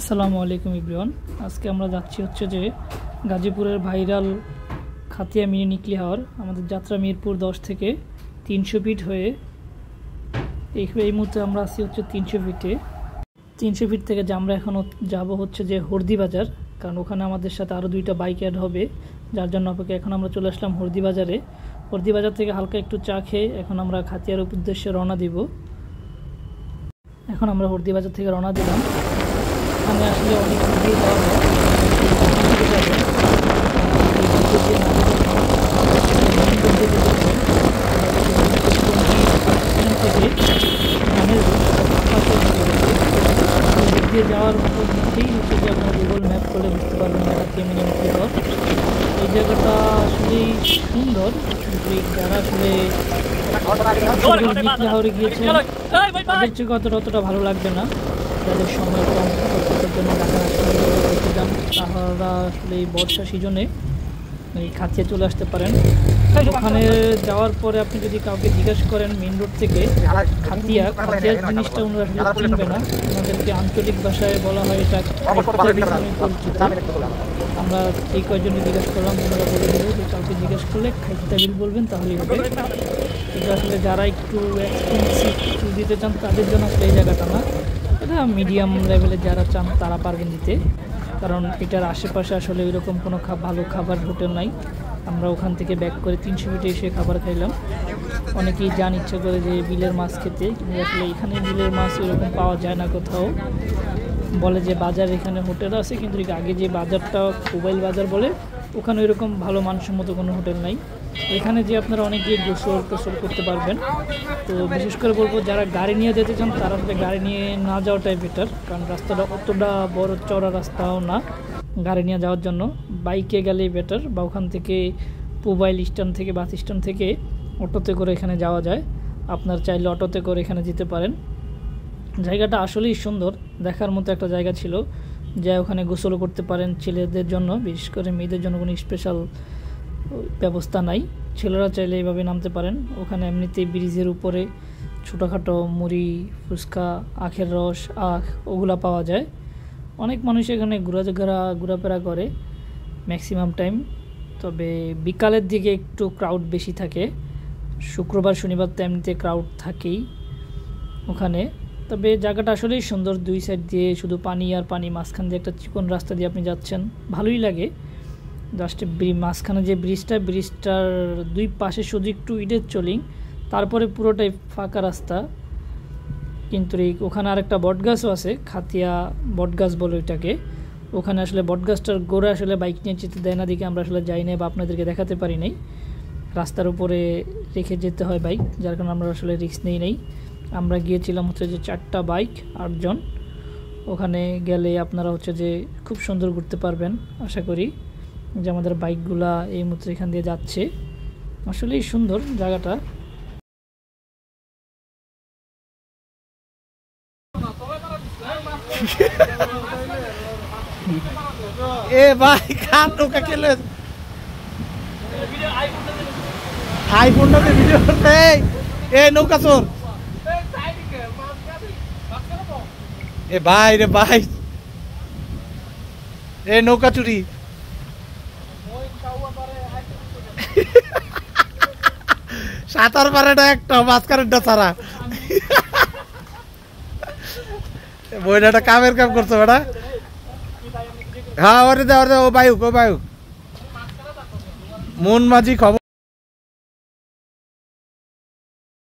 আসসালামু আলাইকুম এভরিওয়ান। আজকে আমরা যাচ্ছি হচ্ছে যে গাজীপুরের ভাইরাল খাতিয়া মিনি নিউক্লিয়ার হাওর। আমাদের যাত্রা মিরপুর 10 থেকে 300 ফিট হয়ে এই মুহূর্তে আমরা আছি হচ্ছে 300 ফিটে। 300 ফিট থেকে যে আমরা এখন যাব হচ্ছে যে হরদি বাজার, কারণ ওখানে আমাদের সাথে আরও 2টা বাইক অ্যাড হবে, যার জন্য অপেক্ষা। এখন আমরা চলে আসলাম হরদি বাজারে। হরদি বাজার থেকে হালকা একটু চা খেয়ে এখন আমরা খাতিয়ার উদ্দেশ্যে রওনা দিব। এখন আমরা হরদি বাজার থেকে রওনা দিলাম। এখানে আসলে অনেক ভিড় হওয়া হয়। দিয়ে যাওয়ার মধ্যেই হচ্ছে যে আপনার গুগল ম্যাপ করলে বুঝতে পারবেন মিনি নিউক্লিয়ার। এই জায়গাটা আসলেই সুন্দর, যারা আসলে নিউক্লিয়ারে গিয়েছে তাদের থেকে অতটা ভালো লাগবে না। যাদের সময় কম জন্য করতে যান তারা আসলে এই বর্ষা সিজনে এই খাতিয়া চলে আসতে পারেন। ওখানে যাওয়ার পরে আপনি যদি কাউকে জিজ্ঞাসা করেন মেন রোড থেকে খাতিয়ার জিনিসটা ওনারা আসলে চিনবে না। আমাদেরকে আঞ্চলিক ভাষায় বলা হয় এটা পরিচিত। আমরা এই কয়েকজনে জিজ্ঞাসা করলাম, ওনারা বলে দেবো যে কাউকে জিজ্ঞাসা করলে খাইতা বিল বলবেন তাহলেই হবে। এটা আসলে যারা একটু এক্সপেন্সিভ দিতে চান তাদের জন্য আসলে এই জায়গাটা না, এটা মিডিয়াম লেভেলের যারা চান তারা পারবেন দিতে, কারণ এটার আশেপাশে আসলে ওইরকম কোনো ভালো খাবার হোটেল নাই। আমরা ওখান থেকে ব্যাক করে 300 ফিটে এসে খাবার খাইলাম। অনেকেই যান ইচ্ছা করে যে বিলের মাছ খেতে, কিন্তু আসলে এখানে বিলের মাছ এরকম পাওয়া যায় না কোথাও। বলে যে বাজার এখানে হোটেল আছে, কিন্তু আগে যে বাজারটা মোবাইল বাজার বলে ওখানে ওইরকম ভালো মানসম্মত কোনো হোটেল নাই। এখানে যে আপনারা অনেকে গোসল করতে পারবেন। তো বিশেষ করে বলবো যারা গাড়ি নিয়ে যেতে চান তারা আসলে গাড়ি নিয়ে না যাওয়াটাই বেটার, কারণ রাস্তাটা অতটা বড় চওড়া রাস্তাও না গাড়ি নিয়ে যাওয়ার জন্য। বাইকে গেলেই বেটার, বা ওখান থেকে মোবাইল স্ট্যান্ড থেকে বাস স্ট্যান্ড থেকে অটোতে করে এখানে যাওয়া যায়। আপনার চাইলে অটোতে করে এখানে যেতে পারেন। জায়গাটা আসলেই সুন্দর, দেখার মতো একটা জায়গা ছিল। যা ওখানে গোসলও করতে পারেন ছেলেদের জন্য, বিশেষ করে মেয়েদের জন্য কোনো স্পেশাল ব্যবস্থা নাই। ছেলেরা চাইলে এইভাবে নামতে পারেন। ওখানে এমনিতেই ব্রিজের উপরে ছোটোখাটো মুড়ি, ফুচকা, আখের রস, ওগুলা পাওয়া যায়। অনেক মানুষ এখানে ঘোরাফেরা করে ম্যাক্সিমাম টাইম। তবে বিকালের দিকে একটু ক্রাউড বেশি থাকে। শুক্রবার শনিবার তো এমনিতে ক্রাউড থাকেই ওখানে। তবে জায়গাটা আসলেই সুন্দর, 2 সাইড দিয়ে শুধু পানি আর পানি, মাঝখান দিয়ে একটা চিকন রাস্তা দিয়ে আপনি যাচ্ছেন, ভালোই লাগে। জাস্ট মাঝখানে যে ব্রিজটার 2 পাশে শুধু একটু ইটের চলিং, তারপরে পুরোটাই ফাঁকা রাস্তা। কিন্তু ওখানে আরেকটা বটগাছও আছে, খাতিয়া বটগাছ বলে ওইটাকে। ওখানে আসলে বটগাছটার গোড়া আসলে বাইক নিয়ে যেতে দেয় না, দিকে আমরা আসলে যাই নাই বা আপনাদেরকে দেখাতে পারি নাই। রাস্তার উপরে রেখে যেতে হয় বাইক, যার কারণে আমরা আসলে রিস্ক নেই। আমরা গিয়েছিলাম হচ্ছে যে 4টা বাইক 8 জন। ওখানে গেলে আপনারা হচ্ছে যে খুব সুন্দর ঘুরতে পারবেন আশা করি। যে আমাদের বাইকগুলা এই মুহূর্তে এখান দিয়ে যাচ্ছে, আসলেই সুন্দর জায়গাটা। এ ভাই কার নৌকা খেলে আইফোনটাতে ভিডিও করতে, এ নৌকা চোর, এ ভাই রে ভাই, এ নৌকা চুরি। সাঁতার পারেটা একটা, মাঝখানেরটা ছাড়া। বইটা কামের কাম করছো বেটা। হ্যাঁ ওরে দে ও বায়ুক মন মাঝি খবর।